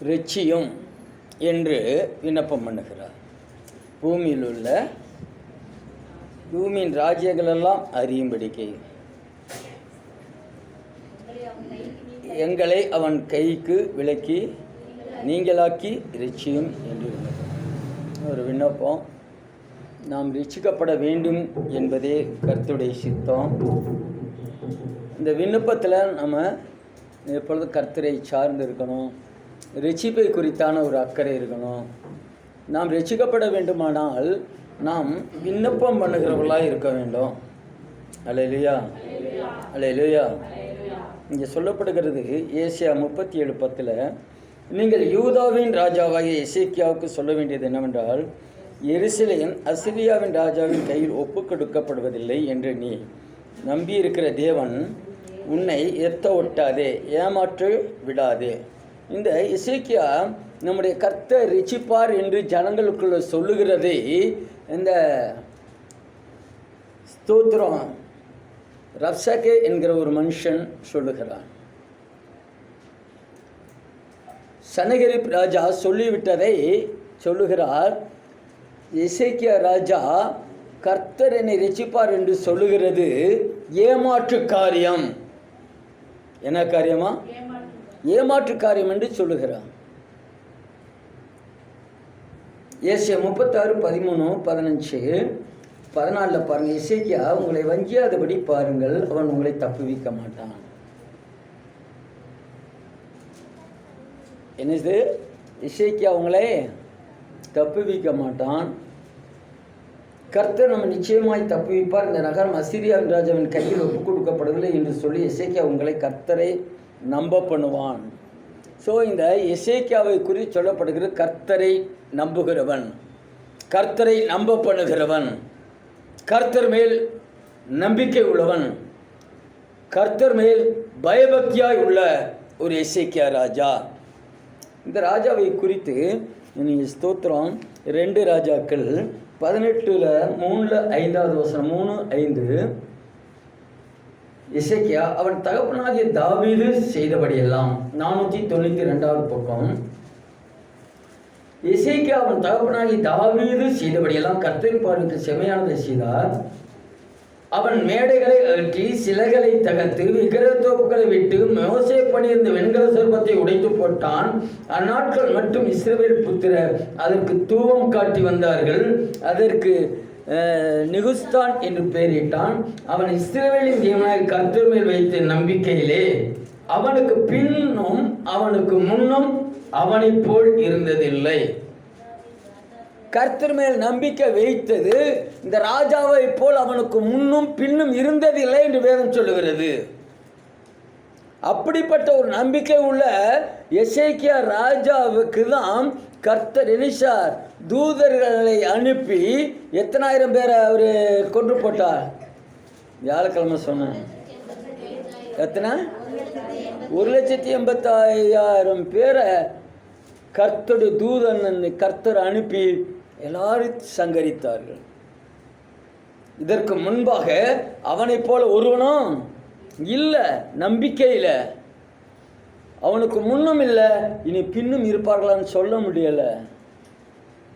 ரிச்சியும் என்று விண்ணப்பம் பண்ணுகிறார். பூமியின் ராஜ்யங்களெல்லாம் அறியும்படிக்கு எங்களை அவன் கைக்கு விலக்கி நீங்களாக்கி ரிச்சியும் என்று ஒரு விண்ணப்பம். நாம் ரிச்சிக்கப்பட வேண்டும் என்பதே கர்த்தருடைய சித்தம். இந்த விண்ணப்பத்தில் நம்ம எப்பொழுதும் கர்த்தரை சார்ந்து இருக்கணும். ரிச்சிப்பை குறித்தான ஒரு அக்கறை இருக்கணும். நாம் ரிச்சிக்கப்பட வேண்டுமானால் நாம் விண்ணப்பம் பண்ணுகிறவர்களாக இருக்க வேண்டும். அல்லேலூயா, அல்லேலூயா. இங்கே சொல்லப்படுகிறது ஏசாயா 37:10, நீங்கள் யூதாவின் ராஜாவாகிய எசேக்கியாவுக்கு சொல்ல வேண்டியது என்னவென்றால், எருசலேம் அசிரியாவின் ராஜாவின் கையில் ஒப்புக் கொடுக்கப்படுவதில்லை என்று நீ நம்பியிருக்கிற தேவன் உன்னை எத்த ஒட்டாதே, ஏமாற்று விடாதே. இந்த எசேக்கியா நம்முடைய கர்த்தர் ரிச்சிப்பார் என்று ஜனங்களுக்குள்ள சொல்லுகிறதை இந்த ஸ்தோத்திரம் ரப்சகே என்கிற ஒரு மனுஷன் சொல்லுகிறான். சனகரிப் ராஜா சொல்லிவிட்டதை சொல்லுகிறார். எசேக்கியா ராஜா கர்த்தர் என்னை ரட்சிப்பார் என்று சொல்லுகிறது ஏமாற்று காரியம். என்ன காரியமா? ஏமாற்று காரியம் என்று சொல்லுகிறார். ஏசாயா 36:13-15-14 பாருங்க. எசேக்கியா உங்களை வஞ்சியாதபடி பாருங்கள், அவன் உங்களை தப்புவிக்க மாட்டான். என்னது? எசேக்கியா உங்களை தப்புவிக்க மாட்டான். கர்த்தர் நம்ம நிச்சயமாய் தப்புவிப்பார். இந்த நகரம் அசிரியாவின் ராஜாவின் கையில் ஒப்புக் கொடுக்கப்படவில்லை என்று சொல்லி எசேக்கியா உங்களை கர்த்தரை நம்ப பண்ணுவான். ஸோ இந்த எசேக்கியாவை குறித்து சொல்லப்படுகிறது கர்த்தரை நம்புகிறவன், கர்த்தரை நம்ப பண்ணுகிறவன், கர்த்தர் மேல் நம்பிக்கை உள்ளவன், கர்த்தர் மேல் பயபக்தியாய் உள்ள ஒரு எசேக்கியா ராஜா. இந்த ராஜாவை குறித்து நீங்கள் ஸ்தோத்திரம் 2 ராஜாக்கள் 18:3-5 எசேக்கியா அவன் தகப்பனாகிய தாவீது செய்தபடியெல்லாம் 492 பக்கம். எசேக்கியா அவன் தகப்பனாகிய தாவீது செய்தபடியெல்லாம் கர்த்தரின் பார்வைக்கு செமையானதை செய்தார். அவன் மேடைகளை அகற்றி சிலைகளை தகர்த்து விக்கிரகத்தோப்புகளை விட்டு மோசே பண்ணியிருந்த வெண்கல சர்ப்பத்தை உடைத்து போட்டான். அந்நாட்கள் மட்டும் இஸ்ரவேல் புத்திரர் அதற்கு தூவம் காட்டி வந்தார்கள். அதற்கு நிகுஸ்தான் என்று பெயரிட்டான். அவன் இஸ்ரவேலின் தேவனாய் கர்த்தர் மேல் வைத்த நம்பிக்கையிலே அவனுக்கு பின்னும் அவனுக்கு முன்னும் அவனை போல் இருந்ததில்லை. கர்த்தர் மேல் நம்பிக்கை வைத்தது இந்த ராஜாவை போல் அவனுக்கு முன்னும் பின்னும் இருந்ததில்லை என்று வேதம் சொல்லுகிறது. அப்படிப்பட்ட ஒரு நம்பிக்கை உள்ள எசேக்கியா ராஜாவுக்கு தான் கர்த்தர் எலிசார் தூதர்களை அனுப்பி எத்தனாயிரம் பேரை அவர் கொன்று போட்டார். வியாழக்கிழமை சொன்னேன். எத்தனை? 1,85,000 பேரை கர்த்தருடைய தூதன் கர்த்தர் அனுப்பி எல்லாரும் சங்கரித்தார்கள். இதற்கு முன்பாக அவனை போல ஒருவனும் இல்லை. நம்பிக்கையில் அவனுக்கு முன்னும் இல்லை, இனி பின்னும் இருப்பார்களான்னு சொல்ல முடியலை.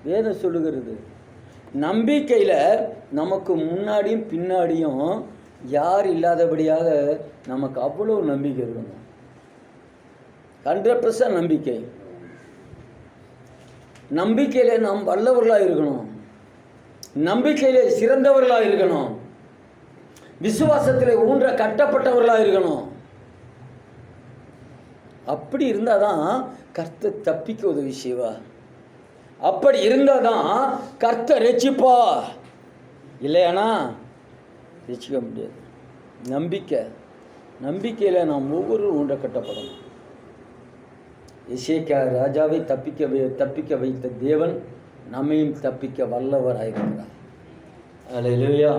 வேதம் சொல்லுகிறது நம்பிக்கையில் நமக்கு முன்னாடியும் பின்னாடியும் யார் இல்லாதபடியாக நமக்கு அவ்வளோ நம்பிக்கை இருக்கணும். 100% நம்பிக்கை. நம்பிக்கையிலே நாம் வல்லவர்களாக இருக்கணும். நம்பிக்கையிலே சிறந்தவர்களாக இருக்கணும். விசுவாசத்திலே ஊன்ற கட்டப்பட்டவர்களாக இருக்கணும். அப்படி இருந்தால் தான் கர்த்தர் தப்பிக்க உதவி செய்வார். அப்படி இருந்தால் தான் கர்த்தர் ரட்சிப்பா. இல்லையானா ரட்சிக்க முடியாது. நம்பிக்கையில் நாம் ஒவ்வொருவரும் ஊன்ற கட்டப்படணும். எசேக்கியா ராஜாவை தப்பிக்க வைத்த தேவன் நம்மையும் தப்பிக்க வல்லவராயிருக்கிறார். அல்லேலூயா.